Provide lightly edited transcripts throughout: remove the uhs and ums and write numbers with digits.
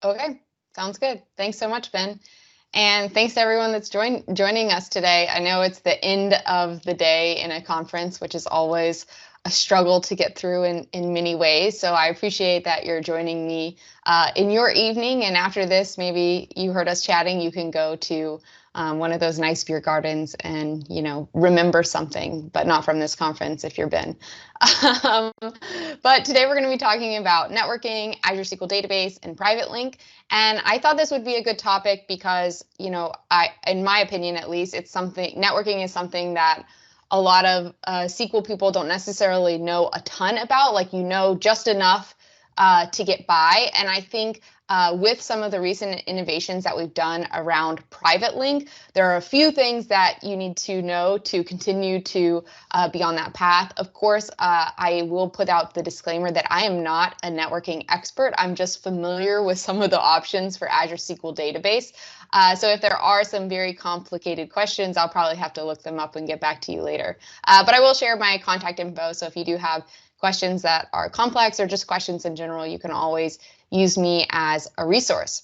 Okay, sounds good. Thanks so much, Ben. And thanks to everyone that's joining us today. I know it's the end of the day in a conference, which is always a struggle to get through in many ways. So I appreciate that you're joining me in your evening. And after this, maybe you heard us chatting, you can go to one of those nice beer gardens and, remember something, but not from this conference if you're Ben. Um, but today we're going to be talking about networking, Azure SQL Database, and private link. And I thought this would be a good topic because, in my opinion, at least, networking is something that a lot of SQL people don't necessarily know a ton about, like, just enough to get by. And I think with some of the recent innovations that we've done around private link, there are a few things that you need to know to continue to be on that path. Of course, I will put out the disclaimer that I am not a networking expert. I'm just familiar with some of the options for Azure SQL Database. So if there are some very complicated questions, I'll probably have to look them up and get back to you later. But I will share my contact info. So if you do have questions that are complex or just questions in general, you can always use me as a resource.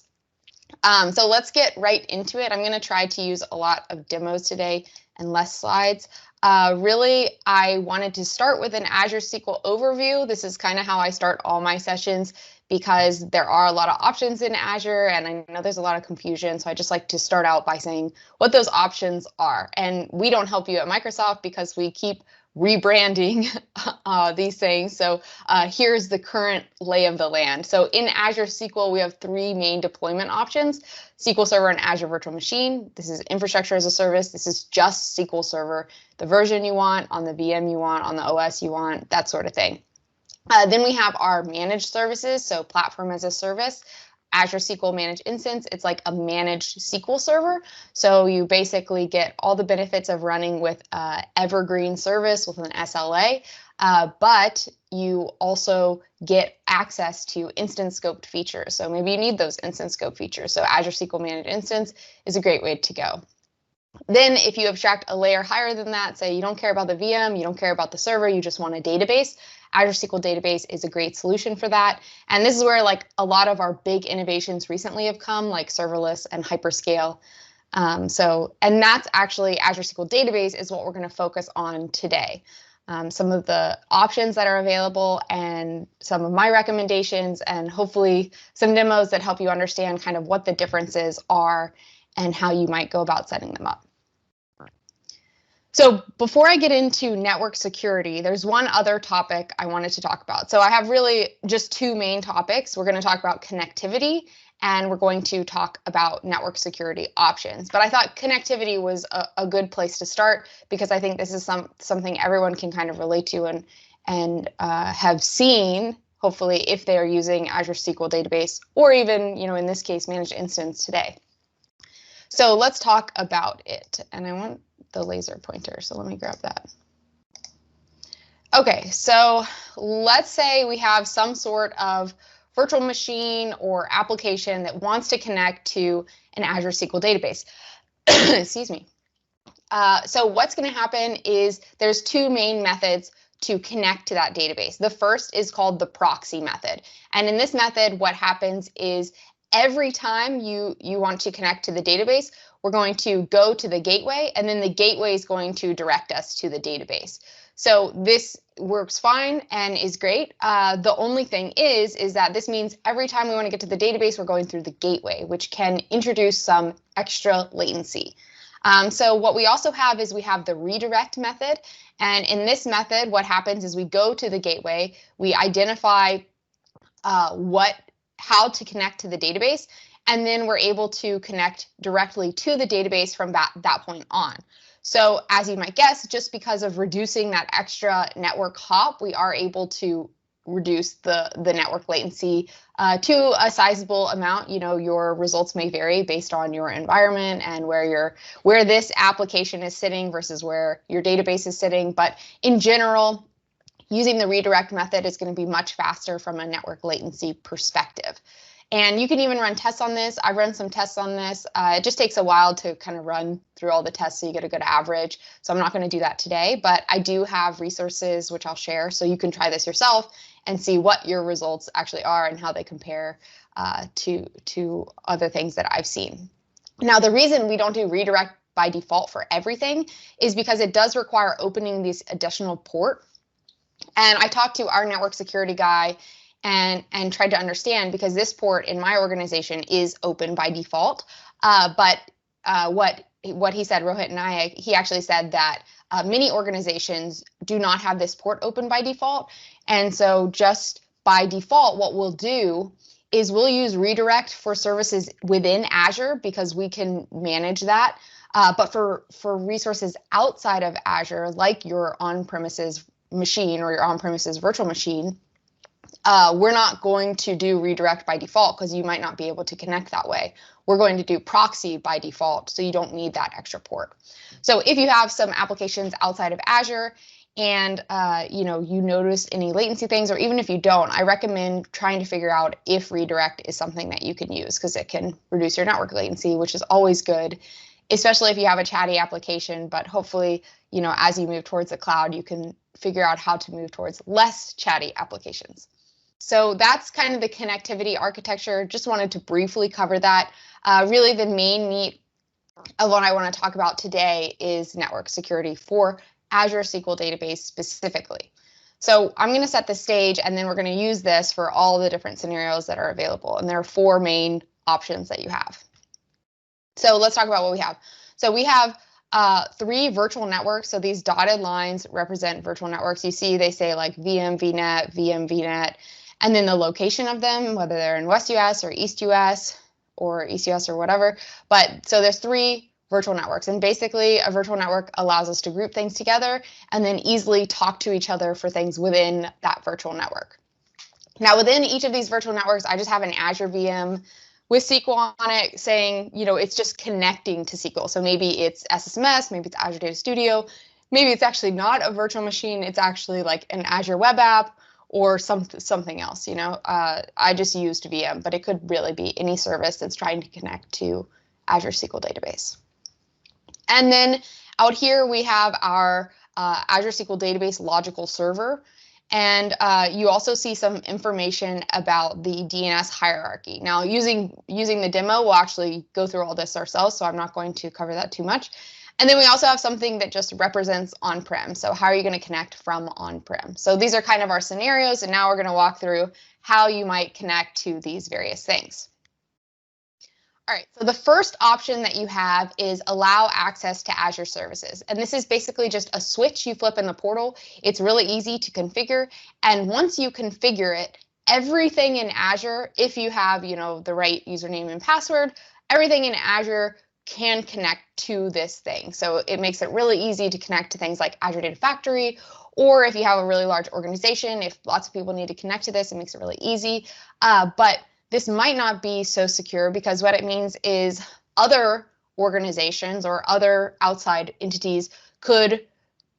So let's get right into it. I'm going to try to use a lot of demos today and less slides. Really, I wanted to start with an Azure SQL overview. This is kind of how I start all my sessions because there are a lot of options in Azure and I know there's a lot of confusion. So I just like to start out by saying what those options are. And we don't help you at Microsoft because we keep rebranding these things. So here's the current lay of the land. So in Azure SQL, we have three main deployment options: SQL Server and Azure Virtual Machine. This is infrastructure as a service. This is just SQL Server, the version you want, on the VM you want, on the OS you want, that sort of thing. Then we have our managed services, so platform as a service. Azure SQL Managed Instance, it's like a managed SQL server. So you basically get all the benefits of running with evergreen service with an SLA, but you also get access to instance scoped features. So maybe you need those instance scope features. So Azure SQL Managed Instance is a great way to go. Then if you abstract a layer higher than that, say you don't care about the VM, you don't care about the server, you just want a database, Azure SQL Database is a great solution for that. And this is where like a lot of our big innovations recently have come, like serverless and hyperscale. And that's actually Azure SQL Database is what we're going to focus on today. Some of the options that are available and some of my recommendations and hopefully some demos that help you understand kind of what the differences are and how you might go about setting them up. So before I get into network security, there's one other topic I wanted to talk about. So I have really just two main topics. We're going to talk about connectivity and we're going to talk about network security options. But I thought connectivity was a good place to start because I think this is something everyone can kind of relate to and have seen, hopefully, if they are using Azure SQL Database or even, in this case, Managed Instance today. So let's talk about it. And I want the laser pointer, so let me grab that. Okay, so let's say we have some sort of virtual machine or application that wants to connect to an Azure SQL database. Excuse me. So what's going to happen is there's two main methods to connect to that database. The first is called the proxy method. And in this method, what happens is every time you want to connect to the database, we're going to go to the gateway, and then the gateway is going to direct us to the database. So this works fine and is great. The only thing is that this means every time we want to get to the database, we're going through the gateway, which can introduce some extra latency. So what we also have is we have the redirect method. And in this method, what happens is we go to the gateway, we identify how to connect to the database, and then we're able to connect directly to the database from that point on. So as you might guess, just because of reducing that extra network hop, we are able to reduce the network latency to a sizable amount. Your results may vary based on your environment and where this application is sitting versus where your database is sitting. But in general, using the redirect method is going to be much faster from a network latency perspective. And you can even run tests on this. I've run some tests on this. It just takes a while to kind of run through all the tests so you get a good average. So I'm not going to do that today, but I do have resources which I'll share so you can try this yourself and see what your results actually are and how they compare to other things that I've seen. Now, the reason we don't do redirect by default for everything is because it does require opening this additional port. And I talked to our network security guy and tried to understand, because this port in my organization is open by default. But what he said, Rohit Nayak, he actually said that many organizations do not have this port open by default. And so just by default, what we'll do is we'll use redirect for services within Azure because we can manage that. But for resources outside of Azure, like your on-premises machine or your on-premises virtual machine, we're not going to do redirect by default because you might not be able to connect that way. We're going to do proxy by default, so you don't need that extra port. So if you have some applications outside of Azure and you notice any latency things, or even if you don't, I recommend trying to figure out if redirect is something that you can use, because it can reduce your network latency, which is always good, especially if you have a chatty application. But hopefully, as you move towards the cloud, you can figure out how to move towards less chatty applications. So that's kind of the connectivity architecture. Just wanted to briefly cover that. Really, the main meat of what I want to talk about today is network security for Azure SQL Database specifically. So I'm going to set the stage, and then we're going to use this for all the different scenarios that are available. And there are 4 main options that you have. So let's talk about what we have. So we have 3 virtual networks. So these dotted lines represent virtual networks. You see they say like VM, VNet, VM, VNet, and then the location of them, whether they're in West US or East US or East US or whatever. But so there's 3 virtual networks, and basically a virtual network allows us to group things together and then easily talk to each other for things within that virtual network. Now within each of these virtual networks, I just have an Azure VM with SQL on it saying, it's just connecting to SQL. So maybe it's SSMS, maybe it's Azure Data Studio, maybe it's actually not a virtual machine, it's actually like an Azure web app or something else. I just used VM, but it could really be any service that's trying to connect to Azure SQL Database. And then out here we have our Azure SQL Database logical server. And you also see some information about the DNS hierarchy. Now, using the demo, we'll actually go through all this ourselves, so I'm not going to cover that too much. And then we also have something that just represents on-prem. So how are you going to connect from on-prem? So these are kind of our scenarios, and now we're going to walk through how you might connect to these various things. All right, so the first option that you have is allow access to Azure services. And this is basically just a switch you flip in the portal. It's really easy to configure. And once you configure it, everything in Azure, if you have, the right username and password, everything in Azure can connect to this thing. So it makes it really easy to connect to things like Azure Data Factory, or if you have a really large organization, if lots of people need to connect to this, it makes it really easy. But this might not be so secure, because what it means is other organizations or other outside entities could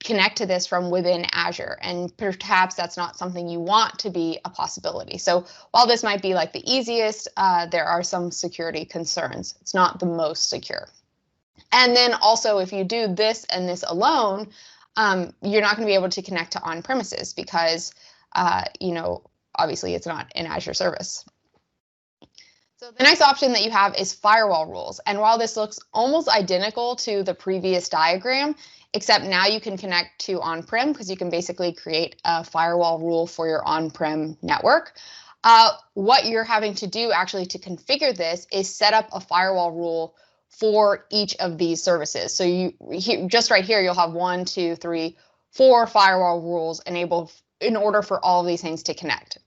connect to this from within Azure, and perhaps that's not something you want to be a possibility. So while this might be like the easiest, there are some security concerns. It's not the most secure. And then also, if you do this and this alone, you're not going to be able to connect to on-premises because, obviously it's not an Azure service. So the next option that you have is Firewall Rules. And while this looks almost identical to the previous diagram, except now you can connect to on-prem, because you can basically create a firewall rule for your on-prem network. What you're having to do actually to configure this is set up a firewall rule for each of these services. So just right here, you'll have 1, 2, 3, 4 firewall rules enabled in order for all of these things to connect.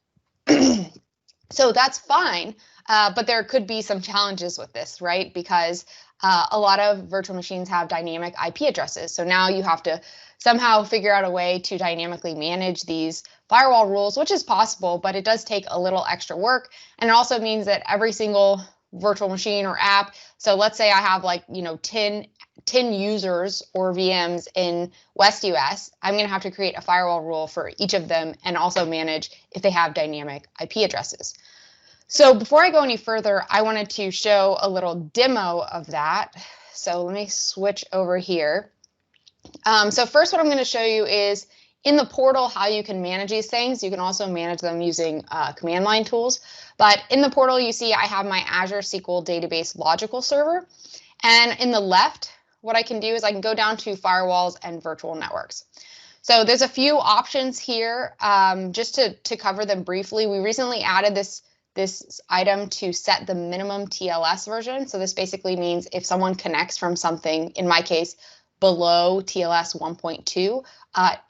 So that's fine. But there could be some challenges with this, right? Because a lot of virtual machines have dynamic IP addresses. So now you have to somehow figure out a way to dynamically manage these firewall rules, which is possible, but it does take a little extra work. And it also means that every single virtual machine or app, so let's say I have 10 users or VMs in West US, I'm going to have to create a firewall rule for each of them and also manage if they have dynamic IP addresses. So before I go any further, I wanted to show a little demo of that. So let me switch over here. So first what I'm going to show you is in the portal how you can manage these things. You can also manage them using command line tools. But in the portal, you see I have my Azure SQL Database logical server. And in the left, what I can do is I can go down to firewalls and virtual networks. So there's a few options here. Just to cover them briefly, we recently added this item to set the minimum TLS version. So this basically means if someone connects from something, in my case, below TLS 1.2,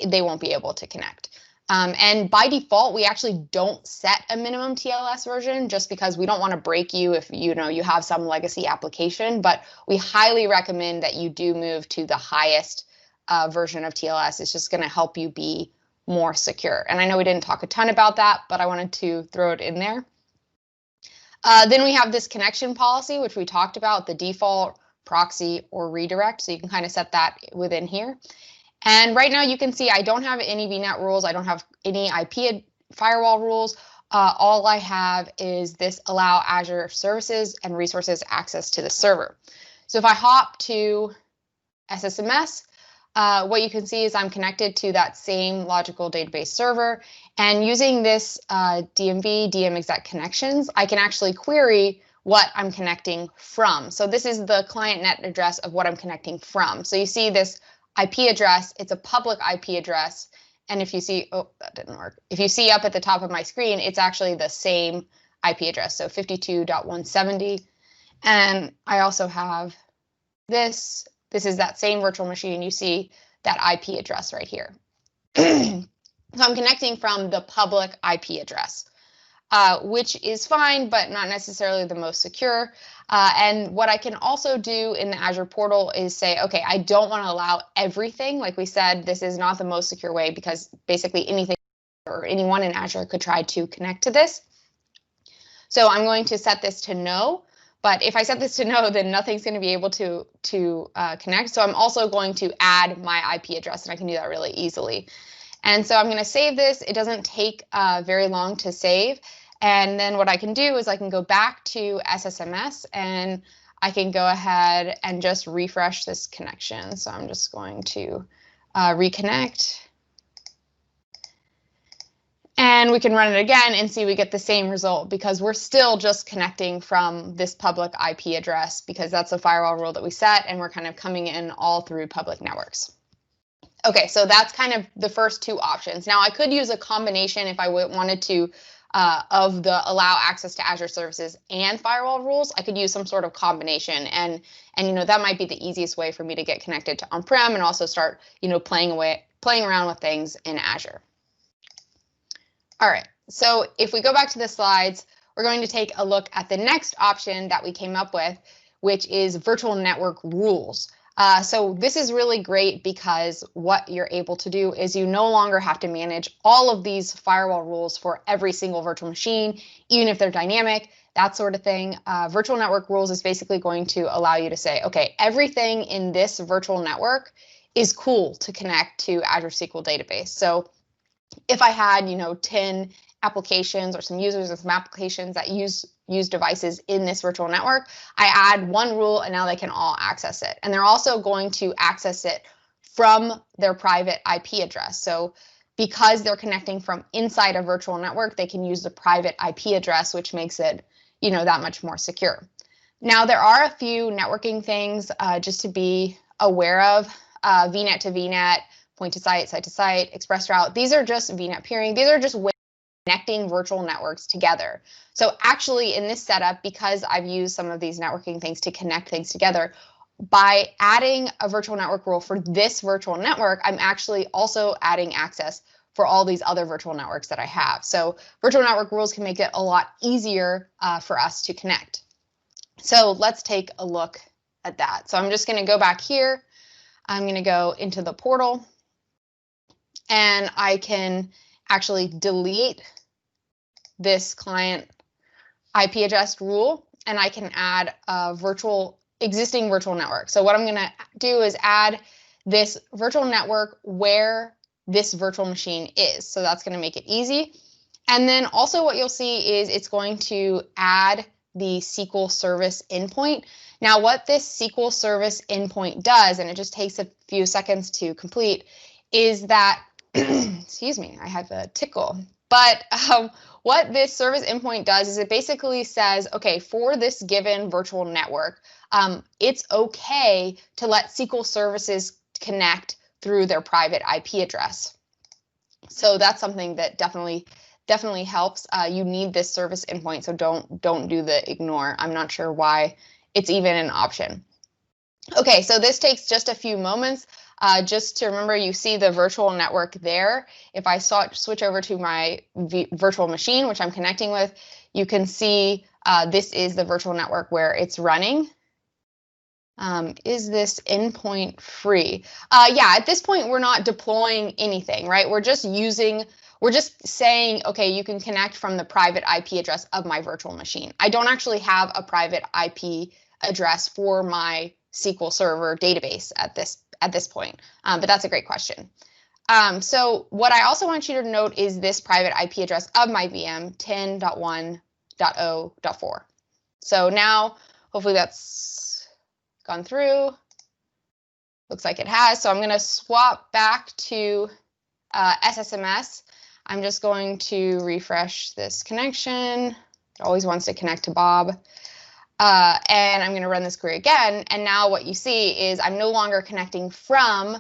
they won't be able to connect. And by default, we actually don't set a minimum TLS version just because we don't want to break you if you have some legacy application, but we highly recommend that you do move to the highest version of TLS. It's just going to help you be more secure. And I know we didn't talk a ton about that, but I wanted to throw it in there. Then we have this connection policy, which we talked about, the default, proxy, or redirect. So you can kind of set that within here. And right now you can see I don't have any VNet rules. I don't have any IP firewall rules. All I have is this allow Azure services and resources access to the server. So if I hop to SSMS, what you can see is I'm connected to that same logical database server, and using this DMV, DMExec connections, I can actually query what I'm connecting from. So this is the client net address of what I'm connecting from. So you see this IP address, it's a public IP address, and if you see, oh, that didn't work. If you see up at the top of my screen, it's actually the same IP address, so 52.170. And I also have this. This is that same virtual machine. You see that IP address right here. So I'm connecting from the public IP address, which is fine, but not necessarily the most secure. And what I can also do in the Azure portal is say, okay, I don't want to allow everything. Like we said, this is not the most secure way because basically anything or anyone in Azure could try to connect to this. So I'm going to set this to no. But if I set this to no, then nothing's going to be able to connect. So I'm also going to add my IP address, and I can do that really easily. And so I'm going to save this. It doesn't take very long to save. And then what I can do is I can go back to SSMS, and I can go ahead and just refresh this connection. So I'm just going to reconnect. And we can run it again and see we get the same result because we're still just connecting from this public IP address because that's a firewall rule that we set, and we're kind of coming in all through public networks. Okay, so that's kind of the first two options. Now I could use a combination if I wanted to of the allow access to Azure services and firewall rules. I could use some sort of combination, and that might be the easiest way for me to get connected to on-prem and also start playing around with things in Azure. All right, so if we go back to the slides, we're going to take a look at the next option that we came up with, which is virtual network rules. So this is really great because what you're able to do is you no longer have to manage all of these firewall rules for every single virtual machine, even if they're dynamic, that sort of thing. Virtual network rules is basically going to allow you to say, okay, everything in this virtual network is cool to connect to Azure SQL Database. So if I had, 10 applications or some users of some applications that use devices in this virtual network, I add one rule and now they can all access it. And they're also going to access it from their private IP address. So because they're connecting from inside a virtual network, they can use the private IP address, which makes it, that much more secure. Now, there are a few networking things just to be aware of. VNet to VNet, point to site, site to site, express route. These are just VNet peering. These are just ways of connecting virtual networks together. So actually in this setup, because I've used some of these networking things to connect things together, by adding a virtual network rule for this virtual network, I'm actually also adding access for all these other virtual networks that I have. So virtual network rules can make it a lot easier for us to connect. So let's take a look at that. So I'm just going to go back here. I'm going to go into the portal. And I can actually delete this client IP address rule, and I can add a existing virtual network. So what I'm going to do is add this virtual network where this virtual machine is. So that's going to make it easy. And then also what you'll see is it's going to add the Sql Service Endpoint. Now what this Sql Service Endpoint does, and it just takes a few seconds to complete, is that excuse me, I have a tickle. But what this service endpoint does is it basically says, okay, for this given virtual network, it's okay to let SQL services connect through their private IP address. So that's something that definitely helps. You need this service endpoint, so don't do the ignore. I'm not sure why it's even an option. Okay, so this takes just a few moments. Just to remember, you see the virtual network there. If I switch over to my virtual machine, which I'm connecting with, you can see this is the virtual network where it's running. Is this endpoint free? Yeah, at this point, we're not deploying anything, right? We're just saying, okay, you can connect from the private IP address of my virtual machine. I don't actually have a private IP address for my SQL Server database at this point, but that's a great question. So what I also want you to note is this private IP address of my VM, 10.1.0.4. So now, hopefully that's gone through. Looks like it has. So I'm going to swap back to SSMS. I'm just going to refresh this connection. It always wants to connect to Bob. And I'm going to run this query again. And now what you see is I'm no longer connecting from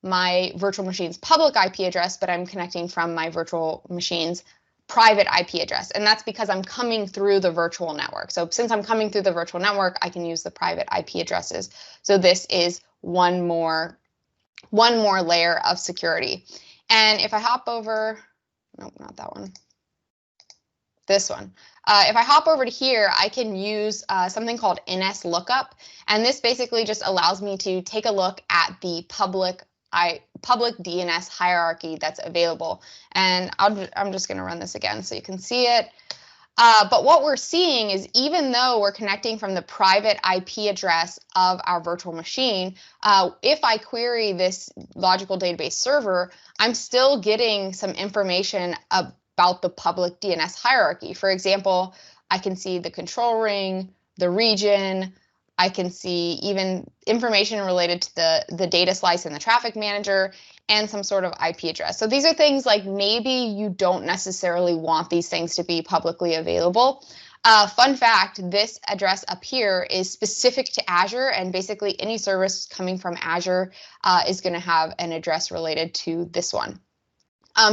my virtual machine's public IP address, but I'm connecting from my virtual machine's private IP address. And that's because I'm coming through the virtual network. So since I'm coming through the virtual network, I can use the private IP addresses. So this is one more layer of security. And if I hop over, nope, not that one. This one. If I hop over to here, I can use something called NS lookup, and this basically just allows me to take a look at the public DNS hierarchy that's available. And I'm just going to run this again so you can see it. But what we're seeing is even though we're connecting from the private IP address of our virtual machine, if I query this logical database server, I'm still getting some information about the public DNS hierarchy. For example, I can see the control ring, the region. I can see even information related to the data slice in the traffic manager and some sort of IP address. So these are things like maybe you don't necessarily want these things to be publicly available. Fun fact, this address up here is specific to Azure, and basically any service coming from Azure is going to have an address related to this one.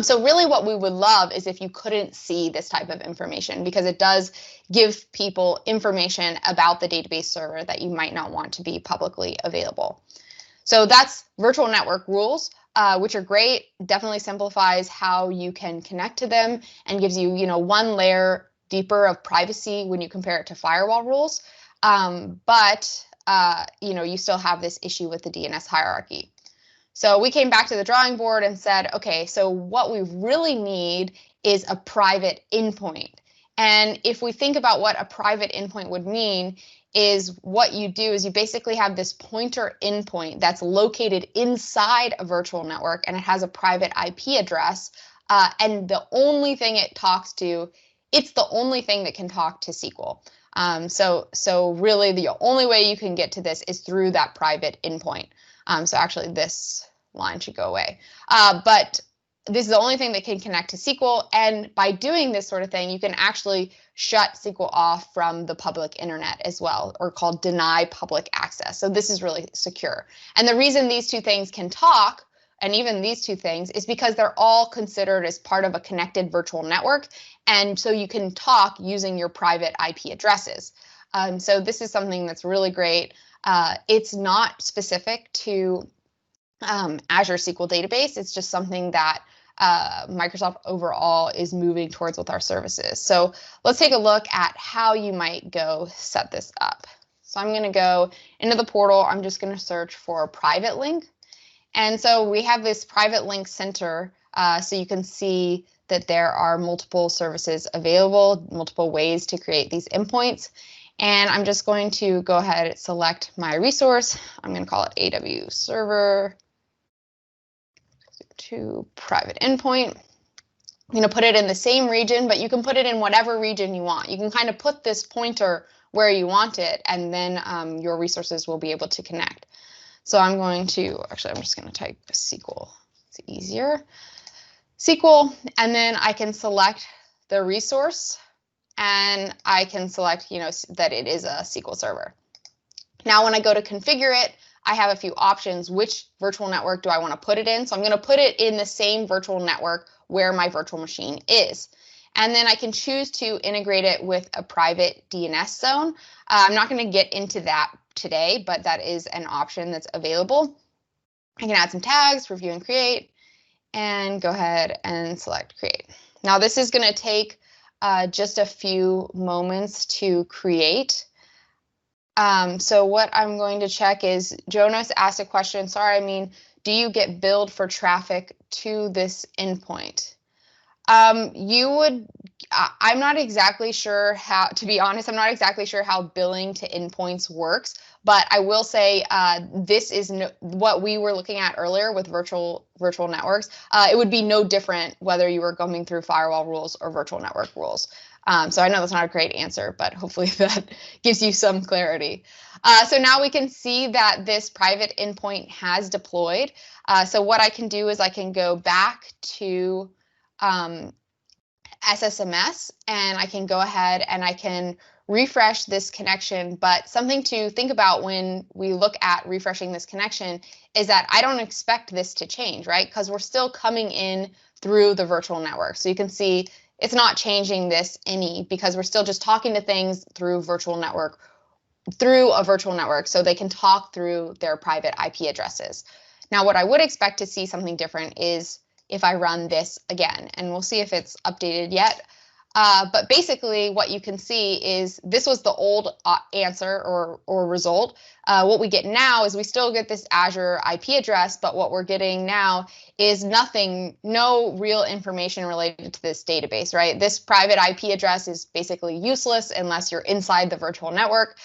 So really what we would love is if you couldn't see this type of information, because it does give people information about the database server that you might not want to be publicly available. So that's virtual network rules, which are great. Definitely simplifies how you can connect to them and gives you, one layer deeper of privacy when you compare it to firewall rules. But you still have this issue with the DNS hierarchy. So we came back to the drawing board and said, okay, so what we really need is a private endpoint. And if we think about what a private endpoint would mean, is what you do is you basically have this pointer endpoint that's located inside a virtual network, and it has a private IP address. And the only thing it talks to, it's the only thing that can talk to SQL. So really the only way you can get to this is through that private endpoint. So actually this line should go away. But this is the only thing that can connect to SQL. And by doing this sort of thing, you can actually shut SQL off from the public internet as well, or called deny public access. So this is really secure. And the reason these two things can talk, and even these two things, is because they're all considered as part of a connected virtual network. And so you can talk using your private IP addresses. So this is something that's really great. It's not specific to Azure SQL Database. It's just something that Microsoft overall is moving towards with our services. So let's take a look at how you might go set this up. So I'm going to go into the portal. I'm just going to search for a private link. And so we have this private link center, so you can see that there are multiple services available, multiple ways to create these endpoints. And I'm just going to go ahead and select my resource. I'm going to call it AW server to private endpoint. I'm going to put it in the same region, but you can put it in whatever region you want. You can kind of put this pointer where you want it, and then your resources will be able to connect. So I'm going to, actually, I'm just going to type SQL. It's easier. SQL, and then I can select the resource, and I can select, that it is a SQL server. Now, when I go to configure it, I have a few options. Which virtual network do I want to put it in? So I'm going to put it in the same virtual network where my virtual machine is. And then I can choose to integrate it with a private DNS zone. I'm not going to get into that today, but that is an option that's available. I can add some tags, review and create, and go ahead and select create. Now, this is going to take just a few moments to create. So what I'm going to check is, Jonas asked a question, do you get billed for traffic to this endpoint? I'm not exactly sure how, to be honest, I'm not exactly sure how billing to endpoints works, but I will say this is what we were looking at earlier with virtual networks. It would be no different whether you were going through firewall rules or virtual network rules. So I know that's not a great answer, but hopefully that gives you some clarity. So now we can see that this private endpoint has deployed. So what I can do is I can go back to SSMS, and I can go ahead and I can refresh this connection. But something to think about when we look at refreshing this connection is that I don't expect this to change, right? Because we're still coming in through the virtual network. So you can see it's not changing this any, because we're still just talking to things through a virtual network, so they can talk through their private IP addresses. Now, what I would expect to see something different is if I run this again, and we'll see if it's updated yet. But basically what you can see is this was the old answer or result. What we get now is we still get this Azure IP address, but what we're getting now is no real information related to this database, right? This private IP address is basically useless unless you're inside the virtual network.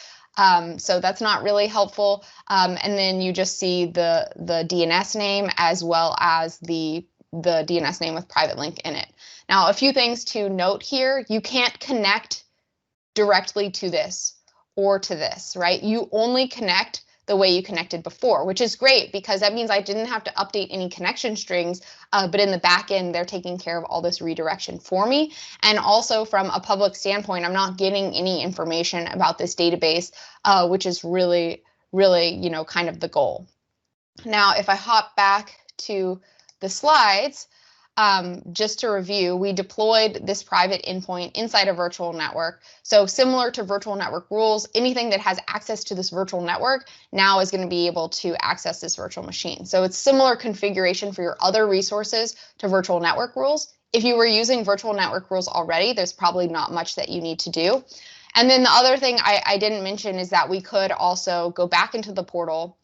So that's not really helpful. And then you just see the DNS name as well as the DNS name with private link in it. Now, a few things to note here. You can't connect directly to this or to this, right? You only connect the way you connected before, which is great because that means I didn't have to update any connection strings, but in the back end, they're taking care of all this redirection for me. And also from a public standpoint, I'm not getting any information about this database, which is really, kind of the goal. Now, if I hop back to the slides, just to review, we deployed this private endpoint inside a virtual network. So similar to virtual network rules, anything that has access to this virtual network now is going to be able to access this virtual machine. So it's similar configuration for your other resources to virtual network rules. If you were using virtual network rules already, there's probably not much that you need to do. And then the other thing I didn't mention is that we could also go back into the portal,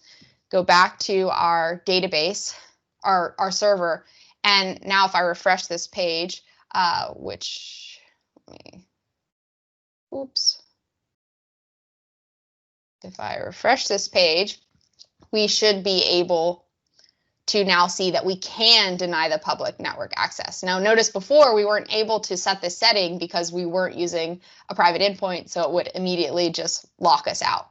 go back to our database, our server. And now if I refresh this page, if I refresh this page, we should be able to now see that we can deny the public network access. Now, notice before we weren't able to set this setting because we weren't using a private endpoint, so it would immediately just lock us out.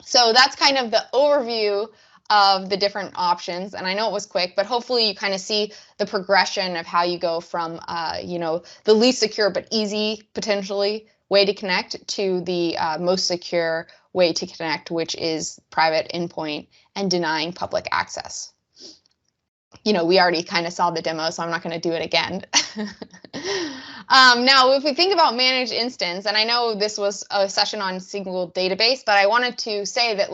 So that's kind of the overview of the different options, and I know it was quick, but hopefully you kind of see the progression of how you go from the least secure but easy potentially way to connect to the most secure way to connect, which is private endpoint and denying public access. We already kind of saw the demo, so I'm not going to do it again. Now, if we think about managed instance, and I know this was a session on Sql Database, but I wanted to say that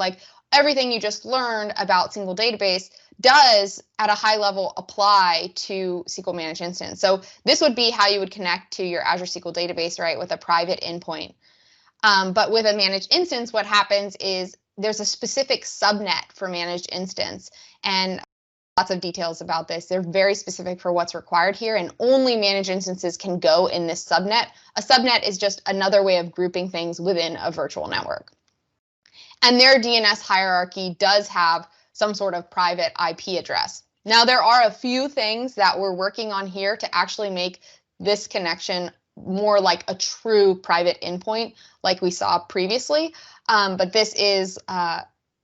everything you just learned about Sql Database does, at a high level, apply to SQL Managed Instance. So this would be how you would connect to your Azure SQL Database, right, with a private endpoint. But with a managed instance, what happens is there's a specific subnet for managed instance, and lots of details about this. They're very specific for what's required here, and only managed instances can go in this subnet. A subnet is just another way of grouping things within a virtual network. And their DNS hierarchy does have some sort of private IP address. Now, there are a few things that we're working on here to actually make this connection more like a true private endpoint like we saw previously. But this is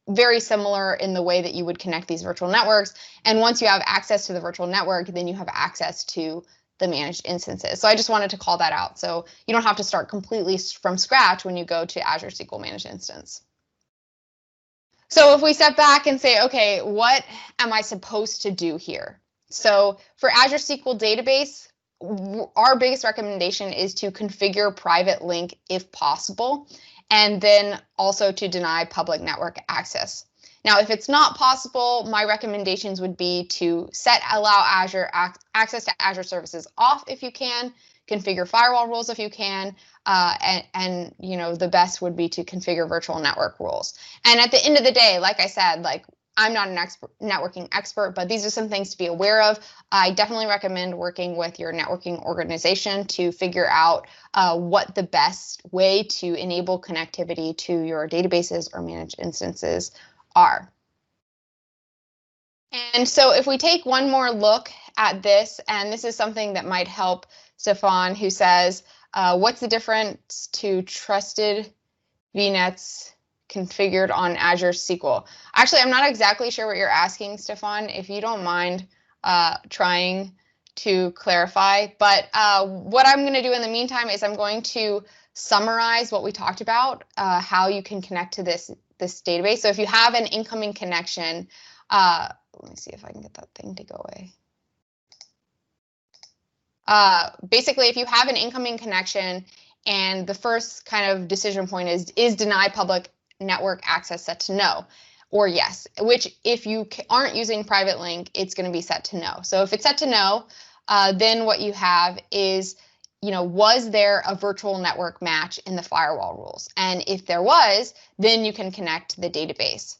very similar in the way that you would connect these virtual networks. And once you have access to the virtual network, then you have access to the managed instances. So I just wanted to call that out. So you don't have to start completely from scratch when you go to Azure SQL Managed Instance. So if we step back and say, okay, what am I supposed to do here? So for Azure SQL Database, our biggest recommendation is to configure private link if possible, and then also to deny public network access. Now, if it's not possible, my recommendations would be to allow Azure access to Azure services off if you can, configure firewall rules if you can, and the best would be to configure virtual network rules. And at the end of the day, like I said, I'm not an networking expert, but these are some things to be aware of. I definitely recommend working with your networking organization to figure out what the best way to enable connectivity to your databases or managed instances are. And so if we take one more look at this, and this is something that might help Stefan, who says, what's the difference to trusted VNets configured on Azure SQL? Actually, I'm not exactly sure what you're asking, Stefan, if you don't mind trying to clarify. But what I'm going to do in the meantime is I'm going to summarize what we talked about, how you can connect to this database. So if you have an incoming connection, let me see if I can get that thing to go away. Basically, if you have an incoming connection and the first kind of decision point is deny public network access set to no or yes, which if you aren't using private link, it's going to be set to no. So if it's set to no, then what you have is, was there a virtual network match in the firewall rules? And if there was, then you can connect to the database.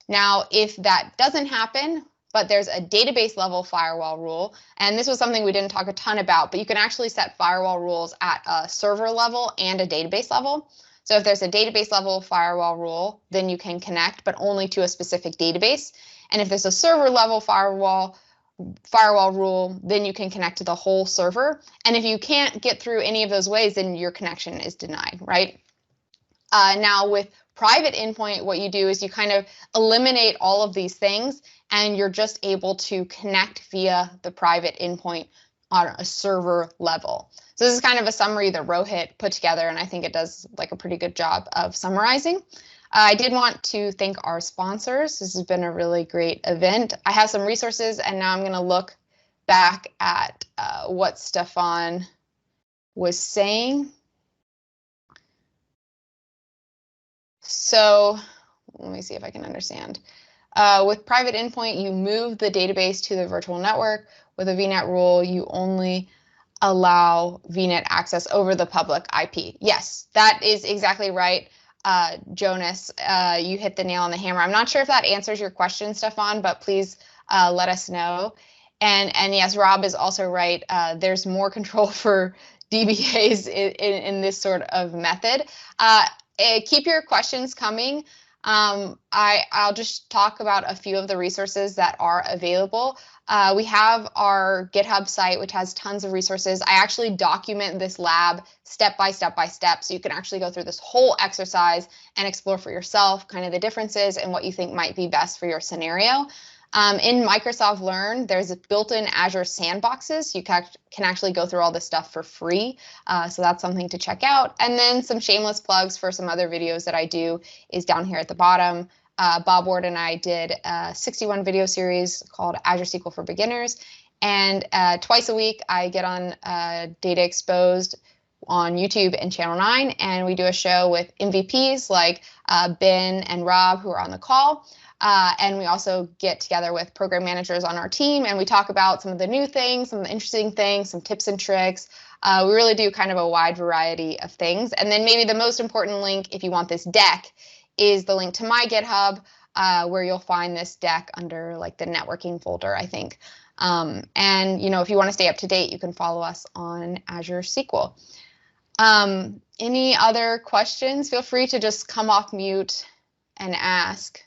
Now, if that doesn't happen, but there's a database level firewall rule, and this was something we didn't talk a ton about, but you can actually set firewall rules at a server level and a database level. So if there's a database level firewall rule, then you can connect, but only to a specific database. And if there's a server level firewall rule, then you can connect to the whole server. And if you can't get through any of those ways, then your connection is denied, right? Now with private endpoint, what you do is you kind of eliminate all of these things, and you're just able to connect via the private endpoint on a server level. So this is kind of a summary that Rohit put together, and I think it does a pretty good job of summarizing. I did want to thank our sponsors. This has been a really great event. I have some resources, and now I'm going to look back at what Stefan was saying. So let me see if I can understand. With private endpoint, you move the database to the virtual network. With a VNet rule, you only allow VNet access over the public IP. Yes, that is exactly right, Jonas. You hit the nail on the hammer. I'm not sure if that answers your question, Stefan, but please let us know. And yes, Rob is also right. There's more control for DBAs in this sort of method. Keep your questions coming. I'll just talk about a few of the resources that are available. We have our GitHub site, which has tons of resources. I actually document this lab step by step, so you can actually go through this whole exercise and explore for yourself kind of the differences and what you think might be best for your scenario. In Microsoft Learn, there's built-in Azure sandboxes. You can actually go through all this stuff for free, so that's something to check out. And then some shameless plugs for some other videos that I do is down here at the bottom. Bob Ward and I did a 61 video series called Azure SQL for Beginners, and twice a week I get on Data Exposed on YouTube and Channel 9, and we do a show with MVPs like Ben and Rob, who are on the call. And we also get together with program managers on our team, and we talk about some of the new things, some of the interesting things, some tips and tricks. We really do kind of a wide variety of things. And then maybe the most important link, if you want this deck, is the link to my GitHub, where you'll find this deck under the networking folder, I think. And if you want to stay up to date, you can follow us on Azure SQL. Any other questions? Feel free to just come off mute and ask.